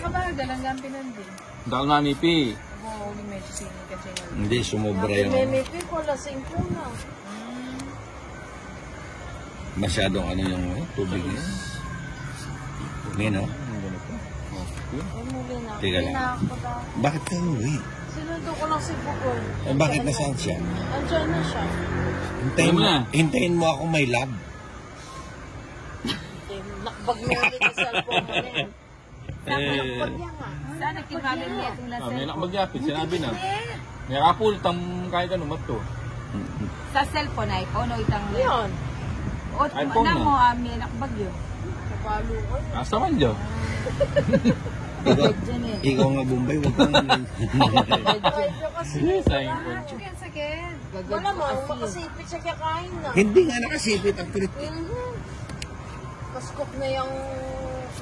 kabagal hanggang pinandi. Dahil mamipi. Oo, uli medyo sini kasi. Hindi, sumobra yung... Mimipi ko, lasing ko na. Masyadong ano yung tubig niya. Ngayon, no? Teka lang. Bakit ka uwi? Sinundo ko lang si Bugol. Eh, bakit nasaan siya? Andiyan na siya. Hintayin mo ako may lab. Nakbag mo ulit sa cellphone mo rin. Saan ka nakbag niya nga? Saan nagkibagan niya itong nasa? May nakbagyapit, sinabi na. May kapul, kahit ano mato. Sa cellphone, iPhone o itang... Yun. O, iPhone na na. mo, may nakbagyo. Kapalo ko. Nasa man dyan. Ikaw nga Bombay, huwag kang... Medyo kasi. Sayang po. Sakit. Wala mo, makasipit siya kakain na. Hindi nga nakasipit ang pilit. Kaskop na yung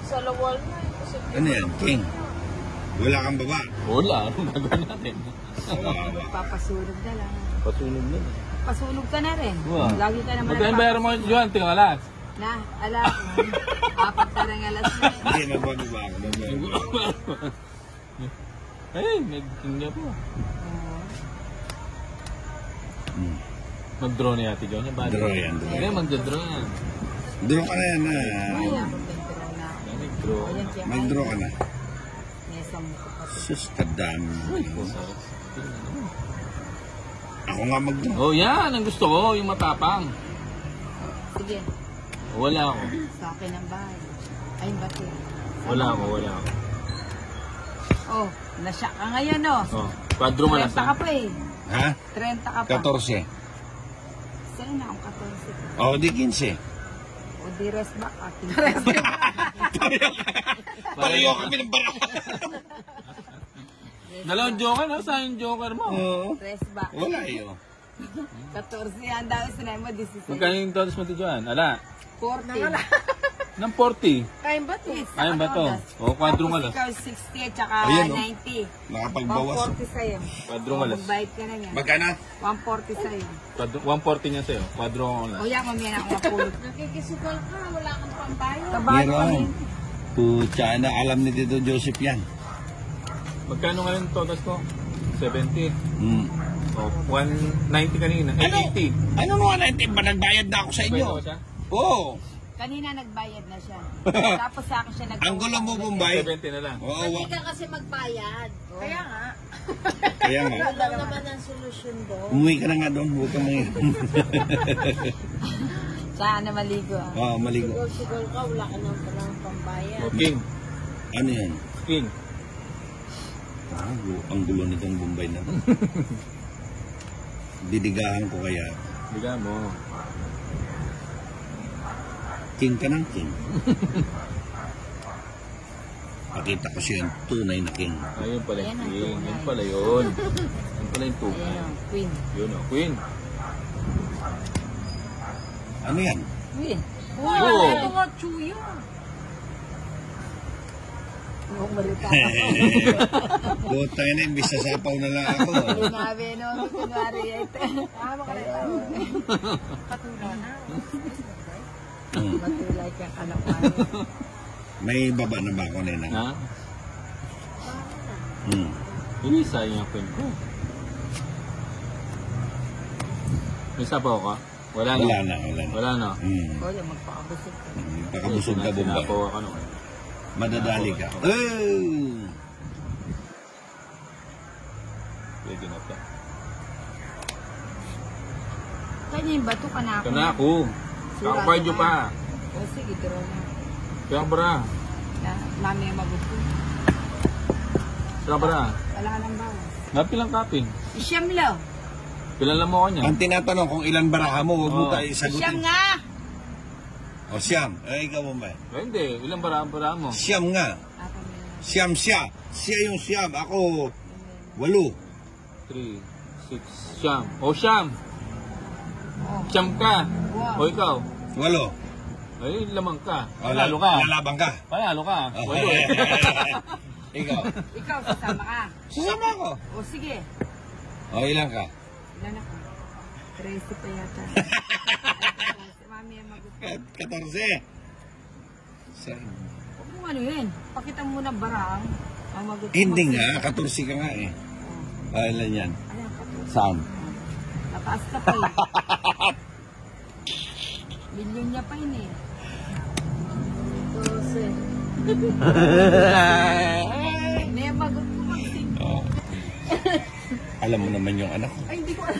salawal na. Ano yan, King? Wala kang baba. Wala, anong gagawin natin? Papasunog na lang. Pasunog na. Pasunog ka na rin. Wow. Lagi ka naman Magkano bayaran mo yun, tingnan alas? Na, alas. Apat na rin alas na. Hindi, magbaba ako. Ay, nagtingin po. Mag-draw na yati dyan. Draw yan. Hindi, mag-draw yan. Draw ka na yan, ha? Kaya magpinturo na ako. Mag-draw. Ayan, kaya Mag-draw ka na. Mesa mo ko pati. Sus, kadami. Ako nga mag-draw. Oh, yan. Ang gusto ko, yung matapang. Sige, Wala ako. sa akin ang bahay. Ay, ba't yun? Wala ako. Oh, nasya ka ngayon, no? Oh, kwadro 30 malas ka pa eh. Ha? 30 ka pa. 14. Saan na akong 14? O, di 15. O di rest back. Pareho kami ng barang. Dalawang joker, no? Saan yung joker mo? Oo. Rest back. Wala yun. 14 yan daw. Sinay mo, 16. Magkano yung todos mo ito dyan? Ala, 40. ng 40. Kain ba ito? Ayun ba to? O, kwadro malas. Ikaw 60 at saka Ayan, oh. 90. Nakapagbawas. 140 sa'yo. Kwadro malas. Magbayad ka na yan. Magkana? 140 sa'yo. 140 niya sa'yo. Kwadro malas. O yan, mamaya na ako mapulot. Nakikisugal ka, wala kang pambayo. Kabahan Meron. kami. Pucha na, alam ni Tito Joseph yan. Magkano nga yung todos ko? 70. Hmm. O, 190 kanina. Eh, 80. Ano nung 19 ba? Nagbayad na ako sa inyo. Bayad siya? Oo. Kanina nagbayad na siya. Tapos sa akin siya nagbayad. Ang gulo mo, Bombay. 70 na lang. Oo. Hindi ka kasi magbayad. Kaya nga. Kaya nga. Wala naman ang solusyon doon. Umuwi ka na nga doon. Huwag ka mangyayari. Saan na maligo ah. Oo, maligo. Sigol ka, wala ka nang pambayad. O, King. Ano yan? King. Ang gulo nitong Bombay na. Didigahan ko kaya. Biga mo. King ka ng king. Pakita ko siya yung tunay na king. Ayun pala Ayan yung ang King. tunay. Yun pala yun. Yun pala yung tunay. Ayan o, queen. Yun o, Queen. Ano yan? Queen. Oo. Ito nga, chuyo. Huwag marita. Butang na, imbis sa sapaw na lang ako. Linabi no, kunwari ito. Katulad na. Matulay kang anak mo. May baba na ba ako nena? Ha? Inisa yung Queen ko. May sapaw ka? Wala na. Wala na. Wala na. O yan, magpakabusog ka. Pakabusog ka, Bombay. Sinapo ako no. Madadali ka. Oh! Pwede na to. Kanya yung bato ka na ako. Ito na ako. Kakapardyo pa. O sige, draw na. Kaya bra. Mami yung magusto. Kaya bra. Wala ka ng bawas. Napilang kapin. Isyam lo. Pilan lang mo ako niya. Ang tinatanong kung ilan baraha mo, huwag mo tayo Isyam sagutin. nga. O siyam. Eh, ikaw Bombay. Hindi. Ilang bara mo? Siyam nga. Ako meron. Siyam siya. Siya yung siyam. Ako, 8. 3, 6, siyam. O siyam. Siyam ka. Wow. O ikaw. 8. Ay, lamang ka. O, Panalo ka. Lalabang ka. Panalo ka. Oh. Walo eh. Ikaw. Ikaw, sasama ka. Sasama ako. O sige. O, ilan ka? Ilan ako? 13 pa yata. Si mami yung magusto. 14. Huwag mo ano yun? Pakita mo na barang. Hindi nga, 14 ka nga eh. Ilan yan? Ayan, 14. Saan? Nataas ka pa eh. Bilyon niya pa yun eh. 12. May bagot ko mag-sing. Oo. Alam mo naman yung anak ko. Ay, hindi ko alam.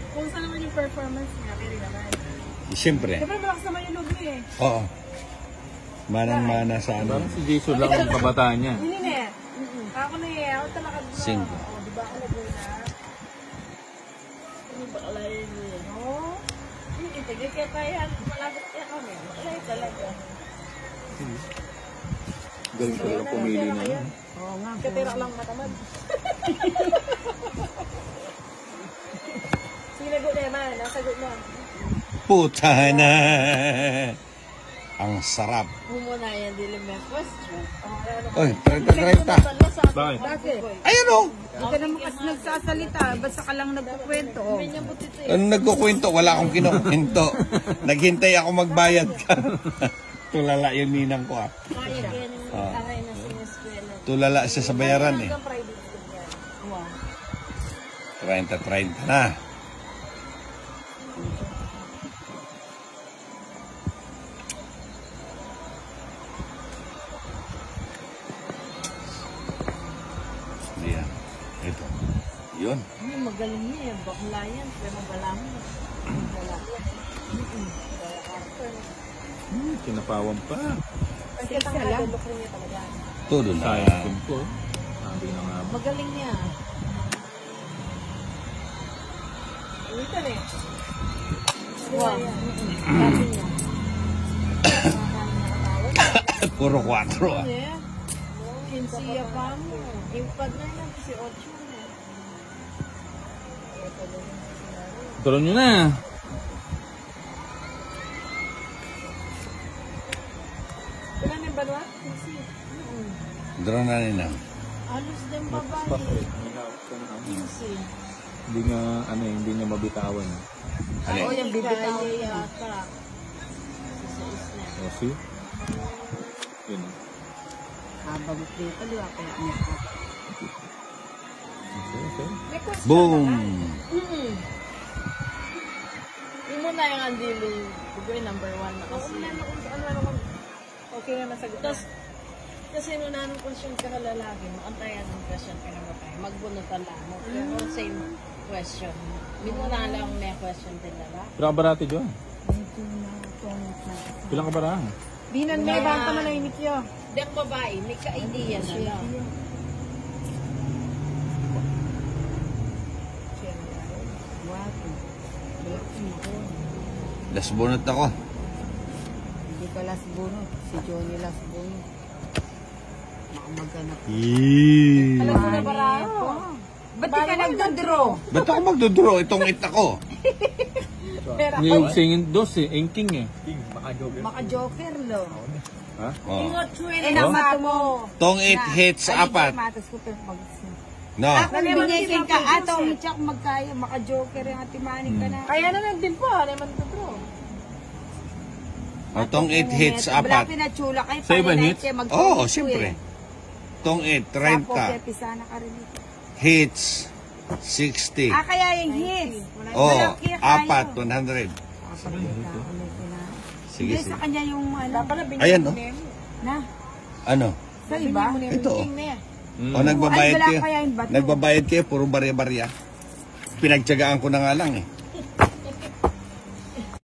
Kung saan naman yung performance niya, kaya rin naman. Siyempre. Siyempre, malakas naman yung loob niya eh. Oo. Manang-mana sa ano. Parang si Jason lang ang kabataan niya. Hindi na eh. Ako na eh. Ako talaga doon. Single. O, di ba ako naguna? Hindi ba kalayin mo yun? Oo. Hindi, tigil kaya tayo. Malapit kaya kami. Malay talaga. Galing ko lang pumili na. Oo nga. Katira lang matamad. Sinagot na naman. Nasagot na. Puta na. Ang sarap. Muna yan, dili may question. Oy, 30-30. Bakit? Bakit? Ayun o. Hindi ka naman kasi nagsasalita. Basta ka lang nagkukwento. Oh. Ano nagkukwento? Wala akong kinukwento. Naghintay ako magbayad ka. Tulala yung ninang ko ah. Kaya yan yung Ah. aray na sineskwela. Tulala siya sa bayaran eh. Hanggang private school yan. Wow. 30-30 na. Hindi yan. Ito. Yun. Ay, magaling niya yan. Bakla yan. Pero wala mo. Wala yan. Kinapawan pa. Kasi tanga lulok rin niya talaga. Todo na. Sayang din ko. Sabi na nga. Magaling niya. Ulitan eh. Wow. Sabi niya. Puro 4 ah. Yeah. Kinsiya pa mo. Yung pag na yan, si Ocho na. Tulong nyo na. Wala na yung balwa? Kinsi. Draw na ninang. Alos din babae. Kinsi. Hindi nga, ano eh, hindi niya mabitawan. Alin? Oo, yung bibitaw Kaya niya. yata. Isa-is na. O, see? Yun. Kabagot dito. Di ba? Kaya niya. Okay, okay. May question Boom! Yung muna yung andili. Bigay number 1 na kasi. Okay na masagot. Tapos, kasi nung nanong question ka na lalaki, makantayan ng question ka na babae. Magbunutan lang mo. Pero same question. Hindi mo na lang may question din lalaki. Pero kabarate dyan. Bilang kabarang. Binan may banta na lang yun. Hindi ang babae, may ka-idea siya. Das bunot ako. Hindi ka last bunot. Si Johnny last bunot. Makamaghanap. Alam mo na bararo. Ba't di ka nagdadraw? Ba't ako magdodro? Itong it ako. Ngayong singin dos eh, engking eh. Maka joker lo. Ha? Oh. Eh, namato mo. Tong it hits sa apat. Matas ko pero pag... No. Ako binigyan ka. Ato, mityak magkaya. Maka joker yung atimanin ka na. Kaya na lang din po, ano naman ito bro? Oh, tong it hits sa Wala apat. pinachula kayo. 7 hits? Oo, siyempre. Tong it, 30. Pisana ka rin dito. Hits, 60. Ah, kaya yung hits. Oh, Malaki kayo. 4, 100. Sige, Sige, sige. sa kanya yung ano. Ayan, no? Na, Ano? sa iba. Ito. Mm. O, nagbabayad Ay, wala kayo. kaya yung bato. Nagbabayad kayo, puro barya-barya. Pinagtyagaan ko na nga lang eh.